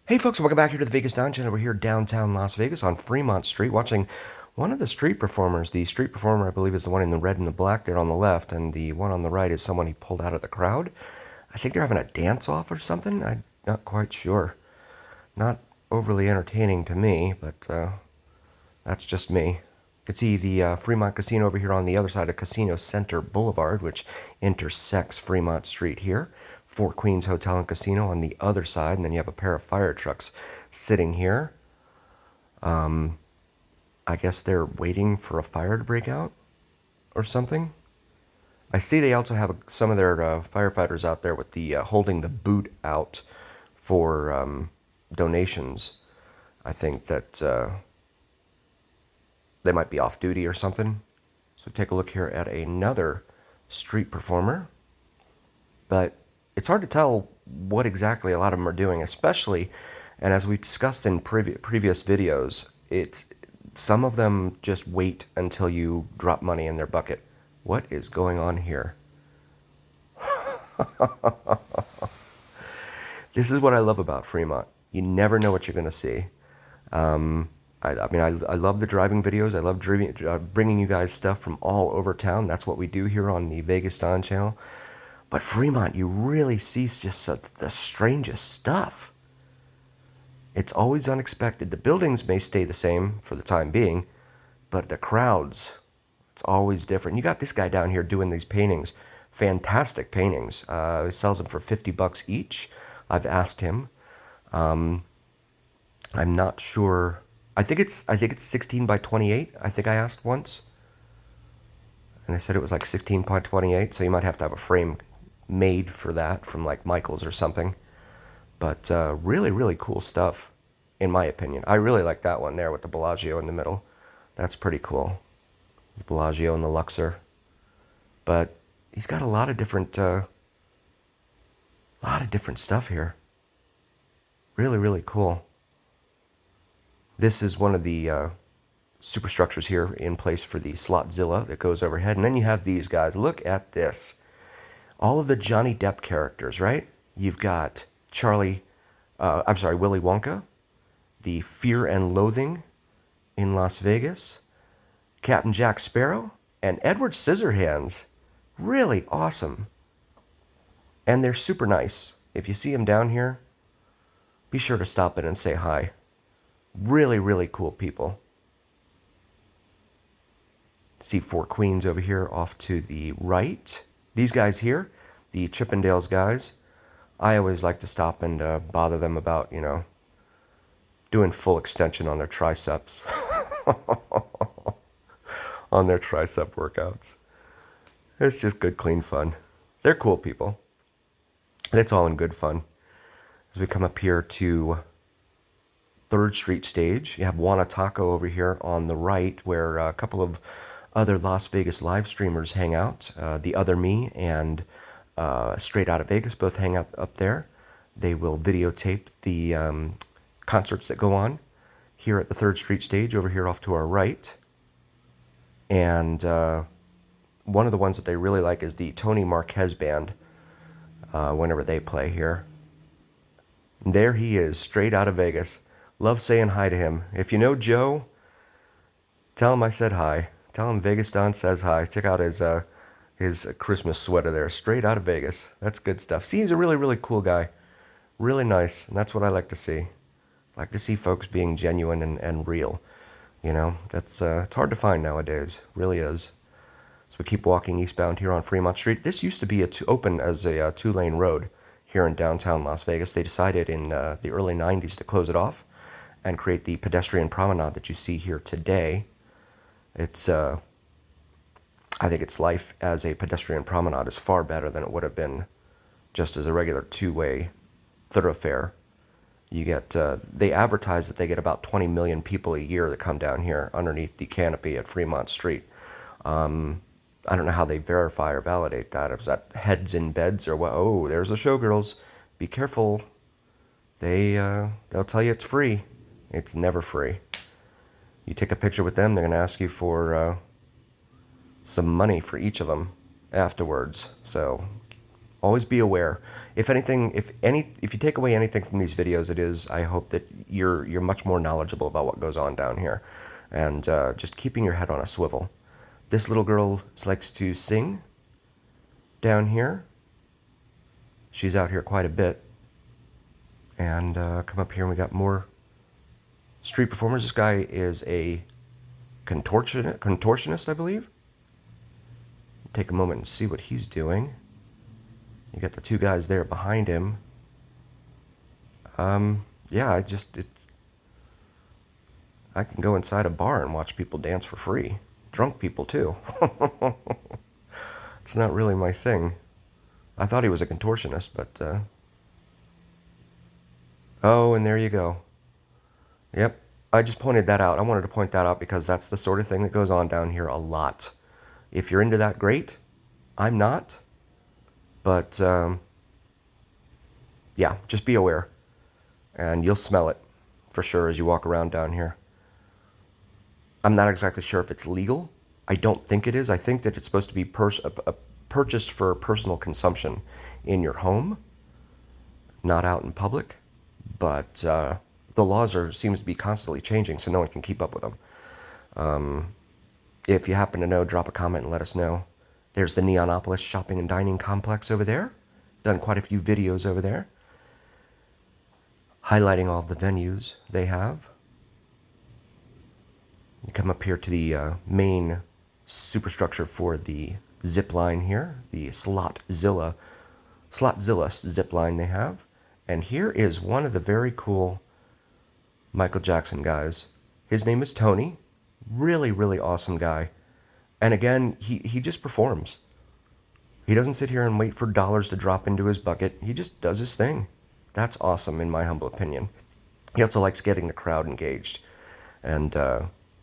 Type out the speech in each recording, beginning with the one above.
Hey folks, welcome back here to the Vegas Down Channel. We're here downtown Las Vegas on Fremont Street watching one of the street performers. The street performer, I believe, is the one in the red and the black there on the left, and the one on the right is someone he pulled out of the crowd. I think they're having a dance-off or something. I'm not quite sure. Not overly entertaining to me, but that's just me. You can see the Fremont Casino over here on the other side of Casino Center Boulevard, which intersects Fremont Street here. Four Queens Hotel and Casino on the other side, and then you have a pair of fire trucks sitting here. I guess they're waiting for a fire to break out or something. I see they also have some of their firefighters out there with the holding the boot out for donations. I think that they might be off duty or something. So take a look here at another street performer. But it's hard to tell what exactly a lot of them are doing, especially, and as we discussed in previous videos, some of them just wait until you drop money in their bucket. What is going on here? This is what I love about Fremont. You never know what you're going to see. I love the driving videos. I love bringing you guys stuff from all over town. That's what we do here on the Vegas Don channel. But Fremont, you really see just the strangest stuff. It's always unexpected. The buildings may stay the same for the time being, but the crowds, it's always different. You got this guy down here doing these paintings, fantastic paintings. He sells them for $50 each. I've asked him. I'm not sure. I think it's 16 by 28. I think I asked once, and they said it was like 16 by 28. So you might have to have a frame made for that from like Michael's or something. But really, really cool stuff, in my opinion. I really like that one there with the Bellagio in the middle. That's pretty cool. The Bellagio and the Luxor. But he's got a lot of different stuff here. Really, really cool. This is one of the superstructures here in place for the Slotzilla that goes overhead. And then you have these guys. Look at this. All of the Johnny Depp characters, right? You've got Willy Wonka, the Fear and Loathing in Las Vegas, Captain Jack Sparrow, and Edward Scissorhands. Really awesome. And they're super nice. If you see them down here, be sure to stop in and say hi. Really, really cool people. See Four Queens over here off to the right. These guys here, the Chippendales guys, I always like to stop and bother them about, doing full extension on their triceps. On their tricep workouts. It's just good, clean fun. They're cool people. And it's all in good fun. As we come up here to 3rd Street stage, you have Wanna Taco over here on the right, where a couple of other Las Vegas live streamers hang out. The Other Me and Straight Out of Vegas both hang out up there. They will videotape the concerts that go on here at the 3rd Street stage over here off to our right. And one of the ones that they really like is the Tony Marquez Band whenever they play here. And there he is, Straight Out of Vegas. Love saying hi to him. If you know Joe, tell him I said hi. Tell him Vegas Don says hi. Check out his Christmas sweater there, Straight Out of Vegas. That's good stuff. See, he's a really, really cool guy. Really nice, and that's what I like to see. I like to see folks being genuine and real. That's it's hard to find nowadays. Really is. So we keep walking eastbound here on Fremont Street. This used to be open as a 2-lane road here in downtown Las Vegas. They decided in the early 90s to close it off and create the pedestrian promenade that you see here today. It's I think its life as a pedestrian promenade is far better than it would have been just as a regular 2-way thoroughfare. You get they advertise that they get about 20 million people a year that come down here underneath the canopy at Fremont Street. I don't know how they verify or validate that. Is that heads in beds or what? Oh, there's the showgirls. Be careful. They'll tell you it's free. It's never free. You take a picture with them, they're going to ask you for some money for each of them afterwards. So Always be aware. If anything, if you take away anything from these videos, it is, I hope that you're much more knowledgeable about what goes on down here, and just keeping your head on a swivel. This little girl likes to sing down here. She's out here quite a bit. And come up here and we got more street performers. This guy is a contortionist, I believe. Take a moment and see what he's doing. You got the two guys there behind him. Yeah, I can go inside a bar and watch people dance for free. Drunk people too. It's not really my thing. I thought he was a contortionist, but oh, and there you go. Yep, I just pointed that out. I wanted to point that out because that's the sort of thing that goes on down here a lot. If you're into that, great. I'm not. But, yeah, just be aware. And you'll smell it, for sure, as you walk around down here. I'm not exactly sure if it's legal. I don't think it is. I think that it's supposed to be purchased for personal consumption in your home, not out in public. But the laws seems to be constantly changing, so no one can keep up with them. If you happen to know, drop a comment and let us know. There's the Neonopolis Shopping and Dining Complex over there. Done quite a few videos over there, highlighting all of the venues they have. You come up here to the main superstructure for the zip line here, the Slotzilla zip line they have. And here is one of the very cool Michael Jackson guys. His name is Tony. Really, really awesome guy. And again, he just performs. He doesn't sit here and wait for dollars to drop into his bucket. He just does his thing. That's awesome, in my humble opinion. He also likes getting the crowd engaged and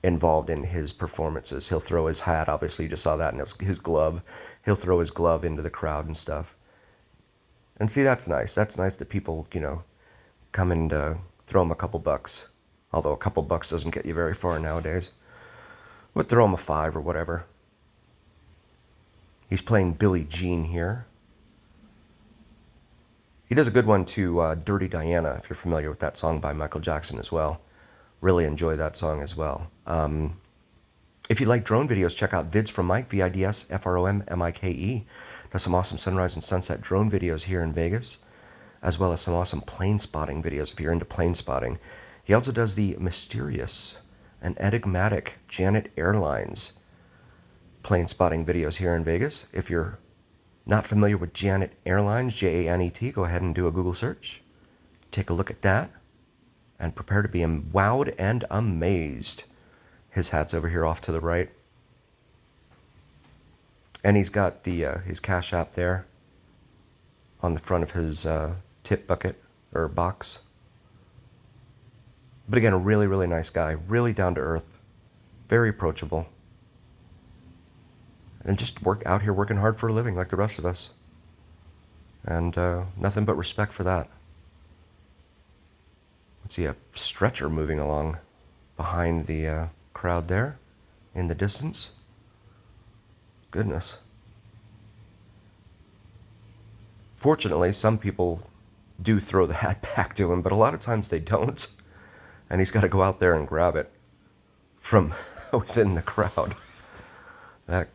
involved in his performances. He'll throw his hat, obviously you just saw that, and his glove. He'll throw his glove into the crowd and stuff. And see, that's nice. That's nice that people, come and throw him a couple bucks. Although a couple bucks doesn't get you very far nowadays. But throw him a $5 or whatever. He's playing Billie Jean here. He does a good one to Dirty Diana, if you're familiar with that song by Michael Jackson as well. Really enjoy that song as well. If you like drone videos, check out Vids from Mike, VIDSFROMMIKE. Does some awesome sunrise and sunset drone videos here in Vegas, as well as some awesome plane spotting videos if you're into plane spotting. He also does the mysterious and enigmatic Janet Airlines plane spotting videos here in Vegas. If you're not familiar with Janet Airlines, Janet, go ahead and do a Google search. Take a look at that and prepare to be wowed and amazed. His hat's over here off to the right. And he's got the his Cash App there on the front of his tip bucket or box. But again, a really, really nice guy. Really down to earth. Very approachable. And just out here working hard for a living like the rest of us. And nothing but respect for that. Let's see a stretcher moving along behind the crowd there in the distance. Goodness. Fortunately, some people do throw the hat back to him, but a lot of times they don't. And he's got to go out there and grab it from within the crowd. That,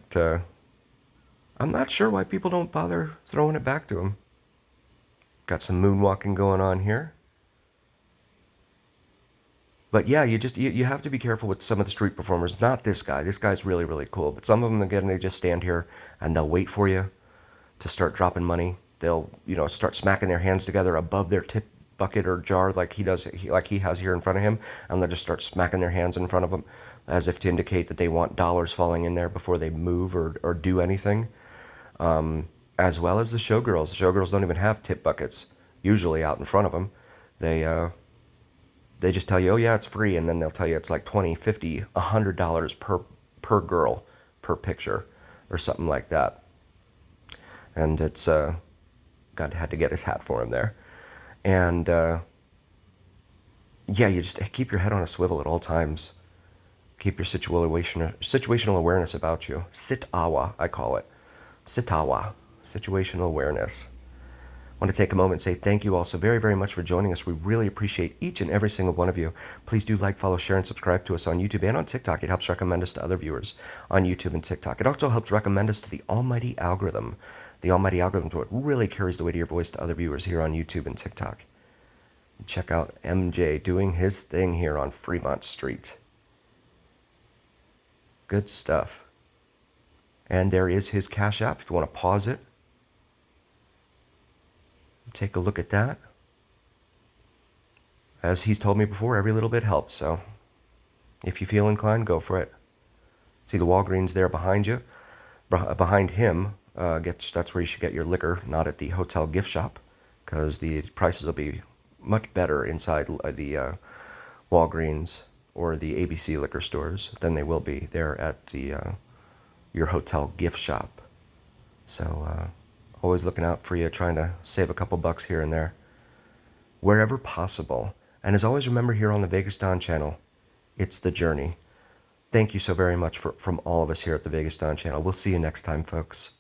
I'm not sure why people don't bother throwing it back to him. Got some moonwalking going on here. But yeah, you have to be careful with some of the street performers. Not this guy. This guy's really, really cool. But some of them, again, they just stand here and they'll wait for you to start dropping money. They'll, start smacking their hands together above their tip bucket or jar like he has here in front of him, and they'll just start smacking their hands in front of them as if to indicate that they want dollars falling in there before they move or do anything. As well as the showgirls. The showgirls don't even have tip buckets usually out in front of them. They just tell you, oh yeah, it's free, and then they'll tell you it's like $20, $50, $100 per girl, per picture, or something like that. And it's God had to get his hat for him there. And yeah, you just keep your head on a swivel at all times. Keep your situational awareness about you. Sitawa, I call it. Sitawa. Situational awareness. I want to take a moment and say thank you all so very, very much for joining us. We really appreciate each and every single one of you. Please do like, follow, share, and subscribe to us on YouTube and on TikTok. It helps recommend us to other viewers on YouTube and TikTok. It also helps recommend us to the almighty algorithm. The almighty algorithm is what really carries the weight of your voice to other viewers here on YouTube and TikTok. Check out MJ doing his thing here on Fremont Street. Good stuff. And there is his Cash App if you want to pause it. Take a look at that. As he's told me before, every little bit helps, so if you feel inclined, go for it. See the Walgreens there behind you? Behind him, that's where you should get your liquor, not at the hotel gift shop, because the prices will be much better inside the Walgreens or the ABC liquor stores than they will be there at the your hotel gift shop. So always looking out for you, trying to save a couple bucks here and there, wherever possible. And as always, remember here on the Vegas Don channel, it's the journey. Thank you so very much from all of us here at the Vegas Don channel. We'll see you next time, folks.